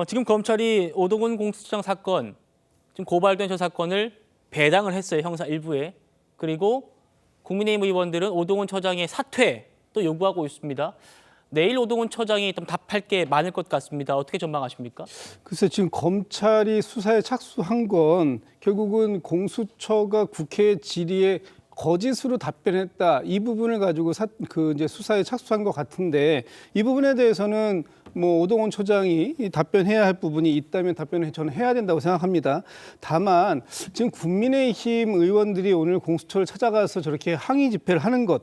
지금 검찰이 오동훈 공수처장 사건, 지금 고발된 저 사건을 배당을 했어요, 형사 일부에. 그리고 국민의힘 의원들은 오동훈 처장의 사퇴 또 요구하고 있습니다. 내일 오동훈 처장이 좀 답할 게 많을 것 같습니다. 어떻게 전망하십니까? 글쎄 지금 검찰이 수사에 착수한 건 결국은 공수처가 국회 질의에 거짓으로 답변했다. 이 부분을 가지고 이제 수사에 착수한 것 같은데 이 부분에 대해서는 뭐 오동훈 처장이 답변해야 할 부분이 있다면 답변을 저는 해야 된다고 생각합니다. 다만 지금 국민의힘 의원들이 오늘 공수처를 찾아가서 저렇게 항의 집회를 하는 것,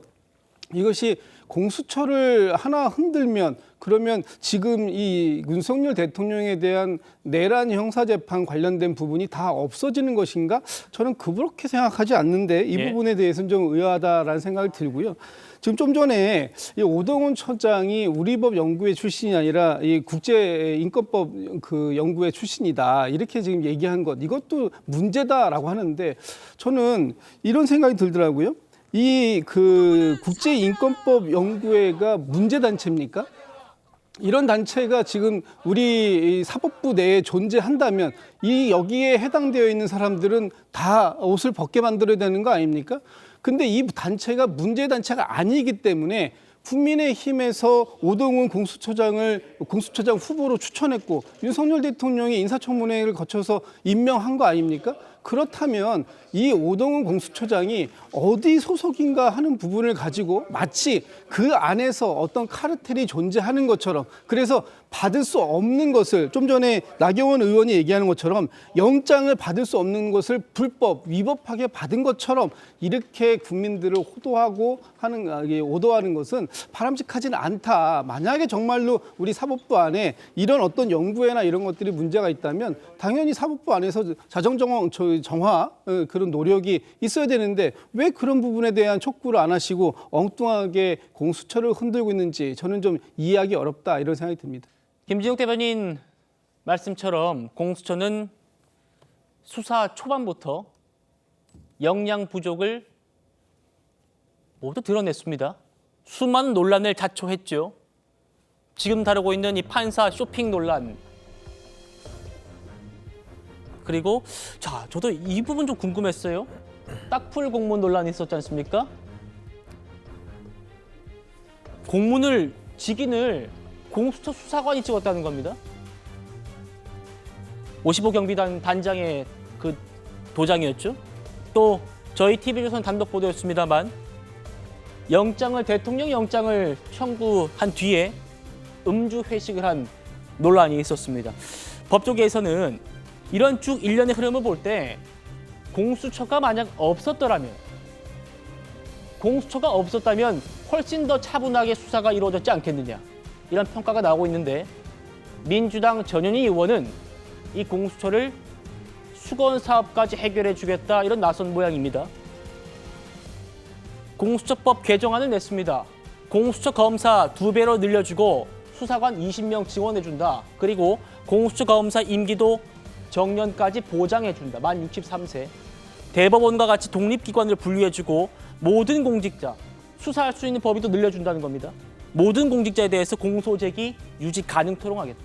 이것이 공수처를 하나 흔들면 그러면 지금 이 윤석열 대통령에 대한 내란 형사재판 관련된 부분이 다 없어지는 것인가? 저는 그렇게 생각하지 않는데 이 부분에 대해서는 좀 의아하다라는 생각이 들고요. 지금 좀 전에 이 오동훈 처장이 우리법 연구회 출신이 아니라 이 국제인권법 그 연구회 출신이다 이렇게 지금 얘기한 것, 이것도 문제다라고 하는데 저는 이런 생각이 들더라고요. 이 그 국제인권법 연구회가 문제 단체입니까? 이런 단체가 지금 우리 사법부 내에 존재한다면 이 여기에 해당되어 있는 사람들은 다 옷을 벗게 만들어야 되는 거 아닙니까? 근데 이 단체가 문제 단체가 아니기 때문에 국민의힘에서 오동훈 공수처장을 공수처장 후보로 추천했고 윤석열 대통령이 인사청문회를 거쳐서 임명한 거 아닙니까? 그렇다면 이 오동훈 공수처장이 어디 소속인가 하는 부분을 가지고 마치 그 안에서 어떤 카르텔이 존재하는 것처럼, 그래서 받을 수 없는 것을 좀 전에 나경원 의원이 얘기하는 것처럼 영장을 받을 수 없는 것을 불법, 위법하게 받은 것처럼 이렇게 국민들을 오도하는 것은 바람직하지는 않다. 만약에 정말로 우리 사법부 안에 이런 어떤 연구회나 이런 것들이 문제가 있다면 당연히 사법부 안에서 정화 그런 노력이 있어야 되는데 왜 그런 부분에 대한 촉구를 안 하시고 엉뚱하게 공수처를 흔들고 있는지 저는 좀 이해하기 어렵다 이런 생각이 듭니다. 김진욱 대변인 말씀처럼 공수처는 수사 초반부터 역량 부족을 모두 드러냈습니다. 수많은 논란을 자초했죠. 지금 다루고 있는 이 판사 쇼핑 논란. 그리고 저도 이 부분 좀 궁금했어요. 딱풀 공무원 논란이 있었지 않습니까? 공문을 직인을 공수처 수사관이 찍었다는 겁니다. 55경비단 단장의 그 도장이었죠. 또 저희 TV조선 단독 보도였습니다만 대통령 영장을 청구한 뒤에 음주 회식을 한 논란이 있었습니다. 법조계에서는 이런 쭉 일련의 흐름을 볼 때 공수처가 만약 없었다면 훨씬 더 차분하게 수사가 이루어졌지 않겠느냐, 이런 평가가 나오고 있는데 민주당 전현희 의원은 이 공수처를 수건 사업까지 해결해 주겠다 이런 나선 모양입니다. 공수처법 개정안을 냈습니다. 공수처 검사 2배로 늘려주고 수사관 20명 지원해준다. 그리고 공수처 검사 임기도 정년까지 보장해준다. 만 63세. 대법원과 같이 독립기관을 분류해주고 모든 공직자, 수사할 수 있는 법이 또 늘려준다는 겁니다. 모든 공직자에 대해서 공소제기 유지 가능토록 하겠다.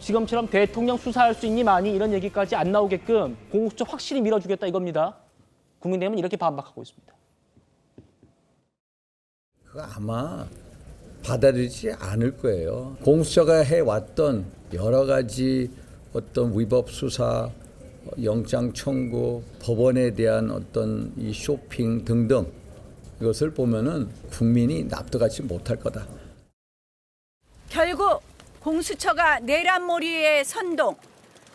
지금처럼 대통령 수사할 수 있니 마니 이런 얘기까지 안 나오게끔 공수처 확실히 밀어주겠다 이겁니다. 국민의힘은 이렇게 반박하고 있습니다. 그거 아마 받아들이지 않을 거예요. 공수처가 해왔던 여러 가지 어떤 위법 수사, 영장 청구, 법원에 대한 어떤 이 쇼핑 등등 이것을 보면은 국민이 납득하지 못할 거다. 결국 공수처가 내란몰이의 선동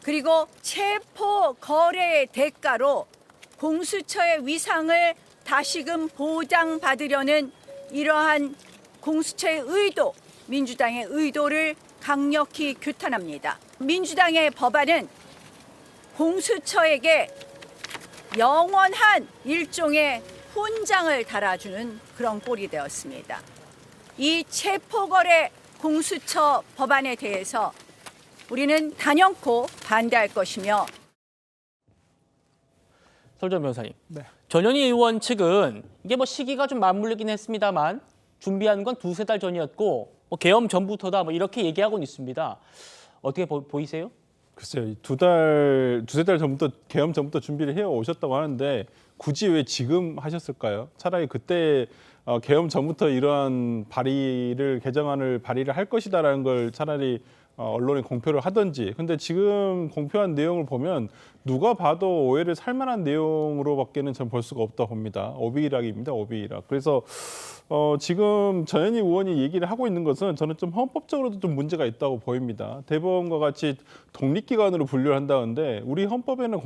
그리고 체포 거래의 대가로 공수처의 위상을 다시금 보장받으려는 이러한 공수처의 의도, 민주당의 의도를 강력히 규탄합니다. 민주당의 법안은 공수처에게 영원한 일종의 훈장을 달아주는 그런 꼴이 되었습니다. 이 체포거래 공수처 법안에 대해서 우리는 단연코 반대할 것이며. 설전 변호사님, 전현희 의원 측은 이게 시기가 좀 맞물리긴 했습니다만 준비한 건 2-3달 전이었고 계엄 전부터다 뭐 이렇게 얘기하고는 있습니다. 어떻게 보이세요? 글쎄요, 두세 달 전부터 계엄 전부터 준비를 해 오셨다고 하는데 굳이 왜 지금 하셨을까요? 차라리 그때 계엄 전부터 이러한 개정안을 발의를 할 것이다라는 걸 차라리 언론에 공표를 하든지. 근데 지금 공표한 내용을 보면 누가 봐도 오해를 살 만한 내용으로밖에는 전 볼 수가 없다 봅니다. 오비일학입니다, 오비일학. 그래서 지금 전현희 의원이 얘기를 하고 있는 것은 저는 좀 헌법적으로도 좀 문제가 있다고 보입니다. 대법원과 같이 독립기관으로 분류를 한다는데 우리 헌법에는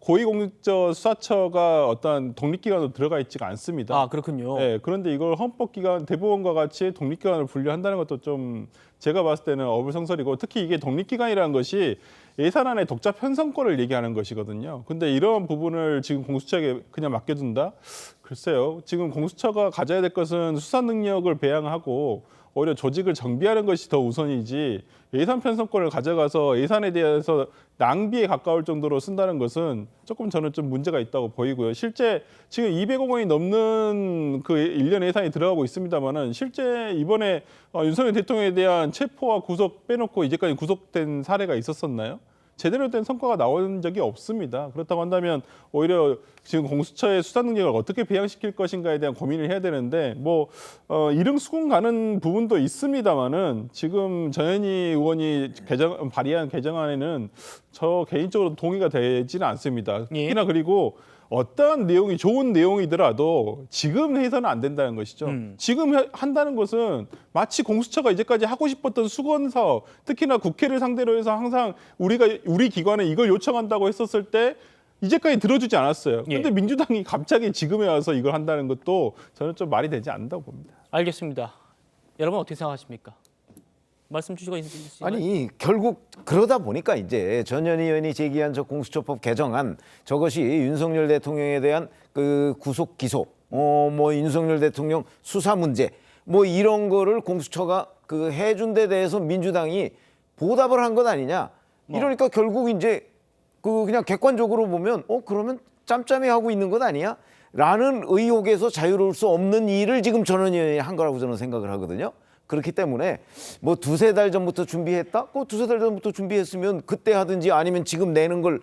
고위공직자수사처가 어떤 독립기관으로 들어가 있지가 않습니다. 아, 그렇군요. 네, 그런데 이걸 헌법기관, 대법원과 같이 독립기관을 분류한다는 것도 좀 제가 봤을 때는 어불성설이고, 특히 이게 독립기관이라는 것이 예산안의 독자 편성권을 얘기하는 것이거든요. 근데 이런 부분을 지금 공수처에게 그냥 맡겨둔다? 글쎄요. 지금 공수처가 가져야 될 것은 수사 능력을 배양하고 오히려 조직을 정비하는 것이 더 우선이지, 예산 편성권을 가져가서 예산에 대해서 낭비에 가까울 정도로 쓴다는 것은 조금 저는 좀 문제가 있다고 보이고요. 실제 지금 200억 원이 넘는 그 1년 예산이 들어가고 있습니다만은 실제 이번에 윤석열 대통령에 대한 체포와 구속 빼놓고 이제까지 구속된 사례가 있었었나요? 제대로 된 성과가 나온 적이 없습니다. 그렇다고 한다면 오히려 지금 공수처의 수사 능력을 어떻게 배양시킬 것인가에 대한 고민을 해야 되는데, 일흥수긍 가는 부분도 있습니다만은 지금 전현희 의원이 발의한 개정안에는 저 개인적으로 동의가 되지는 않습니다. 예. 특히나 그리고 어떠한 내용이 좋은 내용이더라도 지금 해서는 안 된다는 것이죠. 지금 한다는 것은 마치 공수처가 이제까지 하고 싶었던 수건 사업, 특히나 국회를 상대로 해서 항상 우리 기관에 이걸 요청한다고 했었을 때 이제까지 들어주지 않았어요. 그런데 예. 민주당이 갑자기 지금에 와서 이걸 한다는 것도 저는 좀 말이 되지 않는다고 봅니다. 알겠습니다. 여러분 어떻게 생각하십니까? 말씀 주시고 있으신가요? 아니 결국 그러다 보니까 이제 전현희 의원이 제기한 저 공수처법 개정안, 저것이 윤석열 대통령에 대한 그 구속 기소, 윤석열 대통령 수사 문제 이런 거를 공수처가 그 해준 데 대해서 민주당이 보답을 한 것 아니냐. 이러니까 결국 이제 그냥 객관적으로 보면 그러면 짬짬이 하고 있는 것 아니야? 라는 의혹에서 자유로울 수 없는 일을 지금 전현희 의원이 한 거라고 저는 생각을 하거든요. 그렇기 때문에 두세 달 전부터 준비했다? 두세 달 전부터 준비했으면 그때 하든지 아니면 지금 내는 걸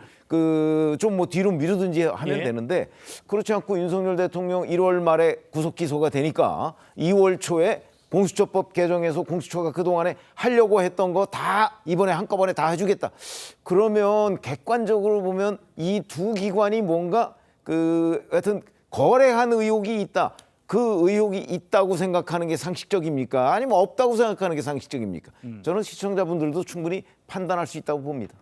좀 뒤로 미루든지 하면 예. 되는데, 그렇지 않고 윤석열 대통령 1월 말에 구속 기소가 되니까 2월 초에 공수처법 개정해서 공수처가 그동안에 하려고 했던 거 다 이번에 한꺼번에 다 해주겠다. 그러면 객관적으로 보면 이 두 기관이 뭔가 하여튼 거래한 의혹이 있다. 그 의혹이 있다고 생각하는 게 상식적입니까? 아니면 없다고 생각하는 게 상식적입니까? 저는 시청자분들도 충분히 판단할 수 있다고 봅니다.